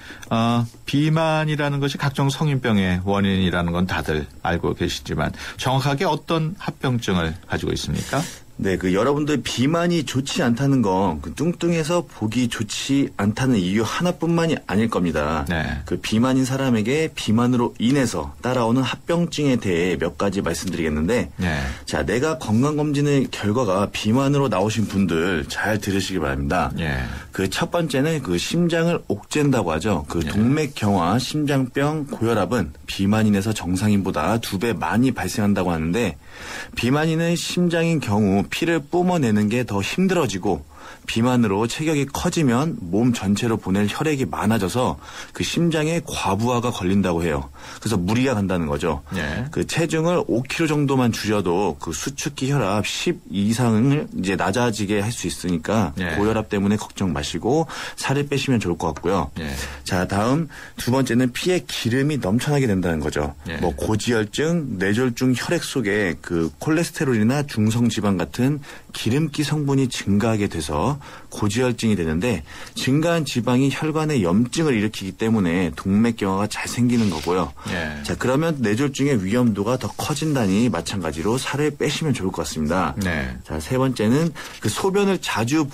비만이라는 것이 각종 성인병의 원인이라는 건 다들 알고 계시지만 정확하게 어떤 합병증을 가지고 있습니까? 네, 그 여러분들 비만이 좋지 않다는 건 그 뚱뚱해서 보기 좋지 않다는 이유 하나뿐만이 아닐 겁니다. 네. 그 비만인 사람에게 비만으로 인해서 따라오는 합병증에 대해 몇 가지 말씀드리겠는데, 네. 자, 내가 건강검진의 결과가 비만으로 나오신 분들 잘 들으시기 바랍니다. 네. 그 첫 번째는 그 심장을 옥죄다고 하죠. 그 동맥경화, 심장병, 고혈압은 비만인에서 정상인보다 2배 많이 발생한다고 하는데, 비만인의 심장인 경우 피를 뿜어내는 게 더 힘들어지고 비만으로 체격이 커지면 몸 전체로 보낼 혈액이 많아져서 그 심장에 과부하가 걸린다고 해요. 그래서 무리가 간다는 거죠. 네. 그 체중을 5kg 정도만 줄여도 그 수축기 혈압 10 이상을 이제 낮아지게 할 수 있으니까 네. 고혈압 때문에 걱정 마시고 살을 빼시면 좋을 것 같고요. 네. 자, 다음 두 번째는 피에 기름이 넘쳐나게 된다는 거죠. 네. 뭐 고지혈증, 뇌졸중 혈액 속에 그 콜레스테롤이나 중성지방 같은 기름기 성분이 증가하게 돼서 고지혈증이 되는데 증가한 지방이 혈관에 염증을 일으키기 때문에 동맥경화가 잘 생기는 거고요. 네. 자, 그러면 뇌졸중의 위험도가 더 커진다니 마찬가지로 살을 빼시면 좋을 것 같습니다. 네. 자, 세 번째는 그 소변을 자주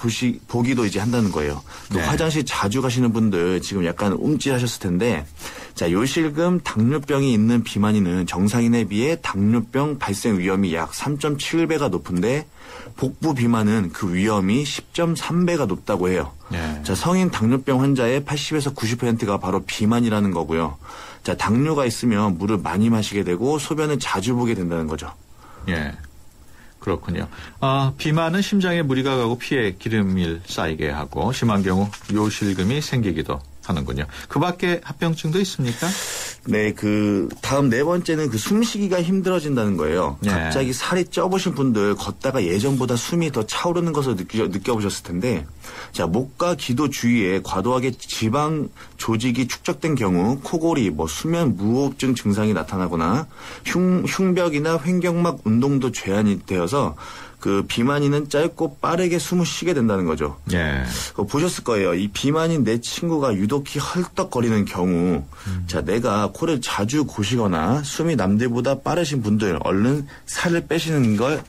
보기도 이제 한다는 거예요. 또 네. 화장실 자주 가시는 분들 지금 약간 움찔하셨을 텐데, 자, 요실금 당뇨병이 있는 비만인은 정상인에 비해 당뇨병 발생 위험이 약 3.7배가 높은데 복부 비만은 그 위험이 10.3배가 높다고 해요. 네. 자, 성인 당뇨병 환자의 80에서 90%가 바로 비만이라는 거고요. 자, 당뇨가 있으면 물을 많이 마시게 되고 소변을 자주 보게 된다는 거죠. 예. 그렇군요. 비만은 심장에 무리가 가고 피에 기름이 쌓이게 하고 심한 경우 요실금이 생기기도 하는군요. 그 밖에 합병증도 있습니까? 네, 다음 네 번째는 숨쉬기가 힘들어진다는 거예요. 네. 갑자기 살이 쪄보신 분들 걷다가 예전보다 숨이 더 차오르는 것을 느껴보셨을 텐데, 자, 목과 기도 주위에 과도하게 지방 조직이 축적된 경우, 코골이, 수면 무호흡증 증상이 나타나거나, 흉벽이나 횡격막 운동도 제한이 되어서, 비만인은 짧고 빠르게 숨을 쉬게 된다는 거죠. 예. 보셨을 거예요. 이 비만인 내 친구가 유독히 헐떡거리는 경우, 자, 내가 코를 자주 고시거나 숨이 남들보다 빠르신 분들, 얼른 살을 빼시는 걸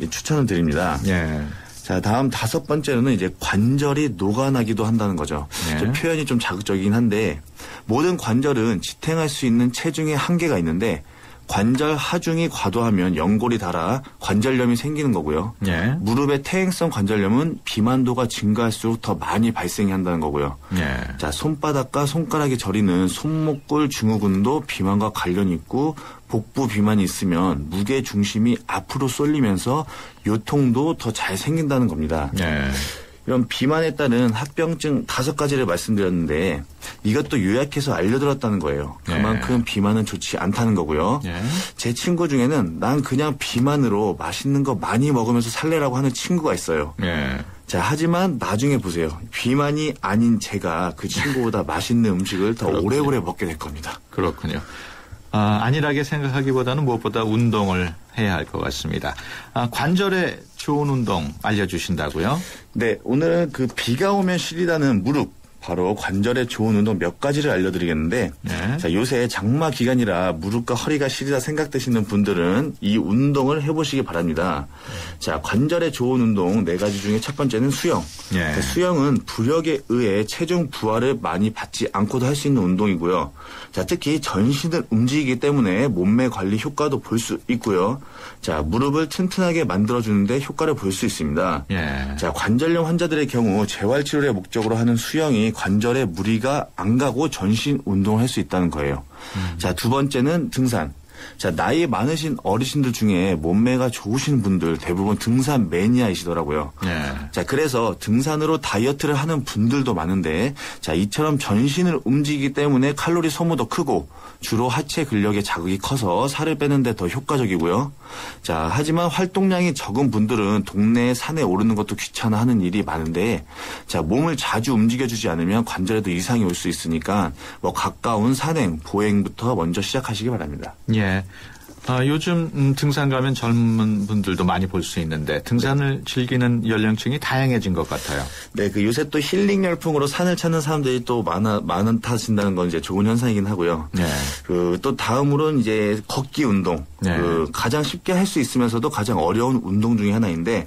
추천을 드립니다. 예. 자, 다음 다섯 번째로는 이제 관절이 녹아나기도 한다는 거죠. 예. 표현이 좀 자극적이긴 한데, 모든 관절은 지탱할 수 있는 체중의 한계가 있는데, 관절 하중이 과도하면 연골이 닳아 관절염이 생기는 거고요. 예. 무릎의 퇴행성 관절염은 비만도가 증가할수록 더 많이 발생한다는 거고요. 예. 자, 손바닥과 손가락이 저리는 손목골 증후군도 비만과 관련이 있고, 복부 비만이 있으면 무게 중심이 앞으로 쏠리면서 요통도 더 잘 생긴다는 겁니다. 예. 이런 비만에 따른 합병증 5가지를 말씀드렸는데, 이것도 요약해서 알려드렸다는 거예요. 그만큼 비만은 좋지 않다는 거고요. 제 친구 중에는 난 그냥 비만으로 맛있는 거 많이 먹으면서 살래라고 하는 친구가 있어요. 자, 하지만 나중에 보세요. 비만이 아닌 제가 그 친구보다 맛있는 음식을 더 오래오래 먹게 될 겁니다. 그렇군요. 안일하게 생각하기보다는 무엇보다 운동을 해야 할 것 같습니다. 관절에 좋은 운동 알려주신다고요? 네, 오늘은 비가 오면 시리다는 무릎, 바로 관절에 좋은 운동 몇 가지를 알려드리겠는데, 자, 요새 장마 기간이라 무릎과 허리가 시리다 생각되시는 분들은 이 운동을 해보시기 바랍니다. 자, 관절에 좋은 운동 4가지 중에 첫 번째는 수영. 자, 수영은 부력에 의해 체중 부하를 많이 받지 않고도 할 수 있는 운동이고요. 자, 특히 전신을 움직이기 때문에 몸매 관리 효과도 볼 수 있고요. 자, 무릎을 튼튼하게 만들어주는데 효과를 볼 수 있습니다. 자, 관절염 환자들의 경우 재활치료의 목적으로 하는 수영이 관절에 무리가 안 가고 전신 운동을 할 수 있다는 거예요. 자, 두 번째는 등산. 자, 나이 많으신 어르신들 중에 몸매가 좋으신 분들 대부분 등산 매니아이시더라고요. 자, 그래서 등산으로 다이어트를 하는 분들도 많은데, 자, 이처럼 전신을 움직이기 때문에 칼로리 소모도 크고 주로 하체 근력의 자극이 커서 살을 빼는 데 더 효과적이고요. 자, 하지만 활동량이 적은 분들은 동네 산에 오르는 것도 귀찮아 하는 일이 많은데, 자, 몸을 자주 움직여주지 않으면 관절에도 이상이 올 수 있으니까 가까운 산행, 보행부터 먼저 시작하시기 바랍니다. 예. 요즘 등산 가면 젊은 분들도 많이 볼 수 있는데 등산을 즐기는 연령층이 다양해진 것 같아요. 네, 요새 또 힐링 열풍으로 산을 찾는 사람들이 또 많아진다는 건 이제 좋은 현상이긴 하고요. 또 다음으로는 이제 걷기 운동. 가장 쉽게 할 수 있으면서도 가장 어려운 운동 중에 하나인데,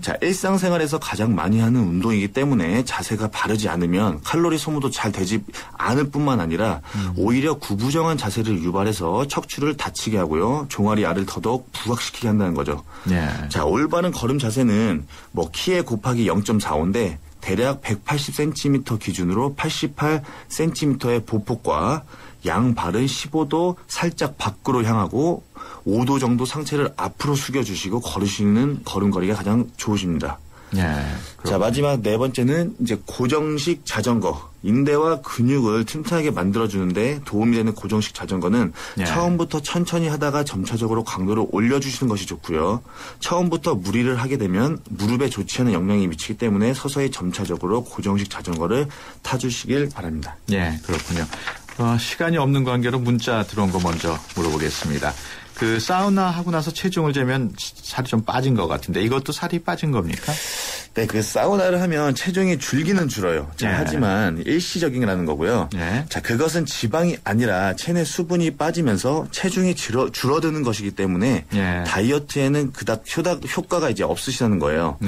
자, 일상생활에서 가장 많이 하는 운동이기 때문에 자세가 바르지 않으면 칼로리 소모도 잘 되지 않을 뿐만 아니라 오히려 구부정한 자세를 유발해서 척추를 다치게 하고요. 종아리 알을 더더욱 부각시키게 한다는 거죠. 자, 올바른 걸음 자세는 키에 곱하기 0.45인데 대략 180cm 기준으로 88cm의 보폭과 양 발은 15도 살짝 밖으로 향하고 5도 정도 상체를 앞으로 숙여주시고 걸으시는 걸음걸이가 가장 좋으십니다. 자, 마지막 네 번째는 이제 고정식 자전거. 인대와 근육을 튼튼하게 만들어주는데 도움이 되는 고정식 자전거는 처음부터 천천히 하다가 점차적으로 강도를 올려주시는 것이 좋고요. 처음부터 무리를 하게 되면 무릎에 좋지 않은 영향이 미치기 때문에 서서히 점차적으로 고정식 자전거를 타주시길 바랍니다. 예, 그렇군요. 시간이 없는 관계로 문자 들어온 거 먼저 물어보겠습니다. 사우나 하고 나서 체중을 재면 살이 좀 빠진 것 같은데 이것도 살이 빠진 겁니까? 네, 사우나를 하면 체중이 줄기는 줄어요. 자, 하지만 일시적이라는 거고요. 자, 그것은 지방이 아니라 체내 수분이 빠지면서 체중이 줄어드는 것이기 때문에 다이어트에는 그닥 효과가 이제 없으시다는 거예요.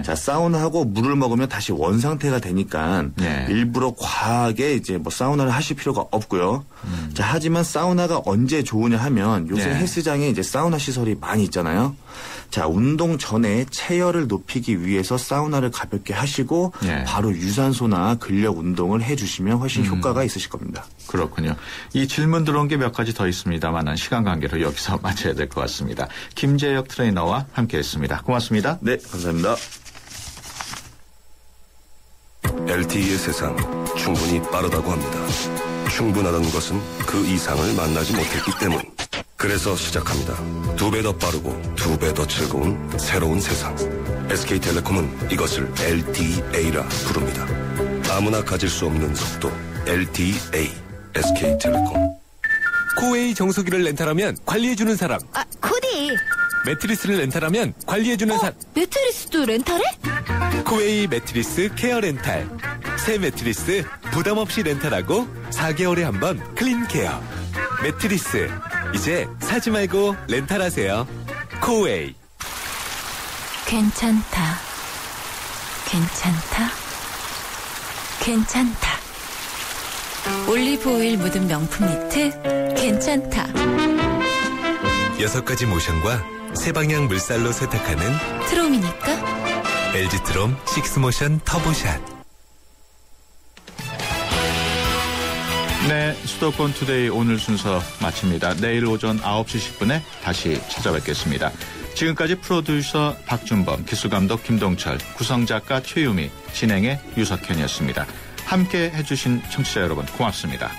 자, 사우나하고 물을 먹으면 다시 원상태가 되니까 일부러 과하게 이제 사우나를 하실 필요가 없고요. 자, 하지만 사우나가 언제 좋으냐 하면 요새 헬스장에 이제 사우나 시설이 많이 있잖아요. 자, 운동 전에 체열을 높이기 위해서 사우나를 가볍게 하시고 바로 유산소나 근력 운동을 해주시면 훨씬 효과가 있으실 겁니다. 그렇군요. 이 질문 들어온 게 몇 가지 더 있습니다만 시간 관계로 여기서 마쳐야 될 것 같습니다. 김재혁 트레이너와 함께했습니다. 고맙습니다. 네, 감사합니다. LTE의 세상 충분히 빠르다고 합니다. 충분하다는 것은 그 이상을 만나지 못했기 때문. 그래서 시작합니다. 2배 더 빠르고 2배 더 즐거운 새로운 세상. SK텔레콤은 이것을 LTE라 부릅니다. 아무나 가질 수 없는 속도 LTE. SK텔레콤. 코웨이 정수기를 렌탈하면 관리해주는 사람. 아, 코디. 매트리스를 렌탈하면 관리해주는 사람. 매트리스도 렌탈해? 코웨이 매트리스 케어 렌탈. 새 매트리스 부담 없이 렌탈하고 4개월에 한 번 클린 케어. 매트리스 이제 사지 말고 렌탈하세요. 코웨이. 괜찮다. 괜찮다. 괜찮다. 올리브 오일 묻은 명품 니트 괜찮다. 6가지 모션과 세방향 물살로 세탁하는 트롬이니까 LG 트롬 식스모션 터보샷. 네, 수도권 투데이 오늘 순서 마칩니다. 내일 오전 9시 10분에 다시 찾아뵙겠습니다. 지금까지 프로듀서 박준범, 기술감독 김동철, 구성작가 최유미, 진행의 유석현이었습니다. 함께 해주신 청취자 여러분 고맙습니다.